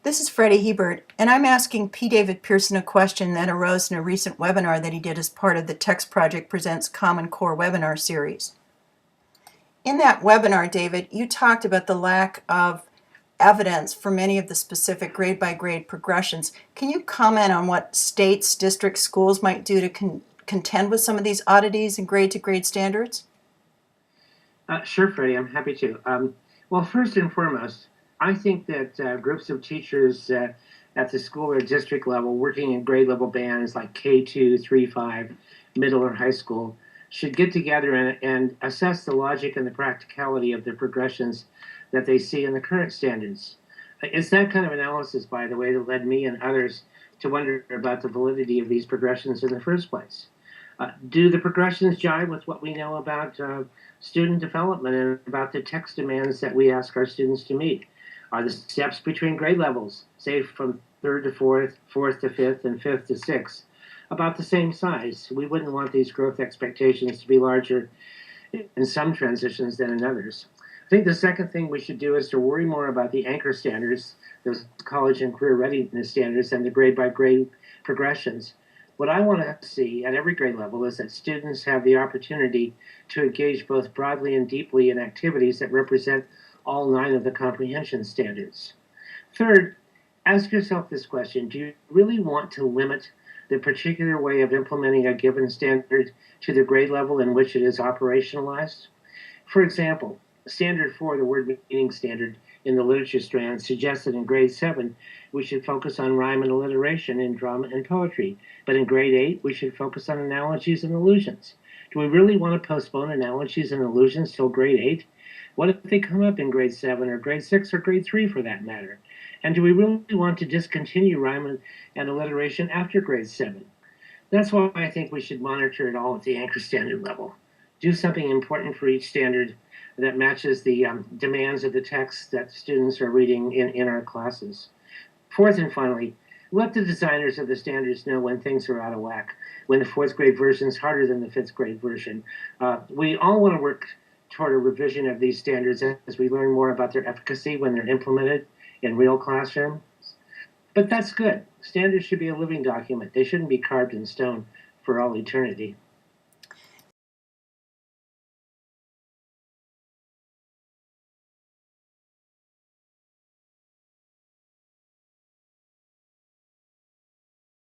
This is Freddie Hebert, and I'm asking P. David Pearson a question that arose in a recent webinar that he did as part of the TextProject Presents Common Core webinar series. In that webinar, David, you talked about the lack of evidence for many of the specific grade-by-grade progressions. Can you comment on what states, districts, schools might do to contend with some of these oddities and grade-to-grade standards? Sure, Freddie, I'm happy to. Well, first and foremost, I think that groups of teachers at the school or district level working in grade level bands like K2, 3, 5, middle or high school should get together and assess the logic and the practicality of the progressions that they see in the current standards. It's that kind of analysis, by the way, that led me and others to wonder about the validity of these progressions in the first place. Do the progressions jive with what we know about student development and about the text demands that we ask our students to meet? Are the steps between grade levels, say from 3rd to 4th, 4th to 5th, and 5th to 6th, about the same size? We wouldn't want these growth expectations to be larger in some transitions than in others. I think the second thing we should do is to worry more about the anchor standards, those college and career readiness standards, and the grade-by-grade progressions. What I want to see at every grade level is that students have the opportunity to engage both broadly and deeply in activities that represent all 9 of the comprehension standards. Third, ask yourself this question: do you really want to limit the particular way of implementing a given standard to the grade level in which it is operationalized? For example, Standard 4, the word meaning standard in the literature strand, suggests that in grade 7 we should focus on rhyme and alliteration in drama and poetry, but in grade 8 we should focus on analogies and allusions. Do we really want to postpone analogies and allusions till grade 8? What if they come up in grade 7 or grade 6 or grade 3 for that matter? And do we really want to discontinue rhyme and alliteration after grade 7? That's why I think we should monitor it all at the anchor standard level. Do something important for each standard that matches the demands of the text that students are reading in our classes. Fourth and finally, let the designers of the standards know when things are out of whack, when the 4th grade version is harder than the 5th grade version. We all want to work toward a revision of these standards as we learn more about their efficacy when they're implemented in real classrooms. But that's good. Standards should be a living document. They shouldn't be carved in stone for all eternity.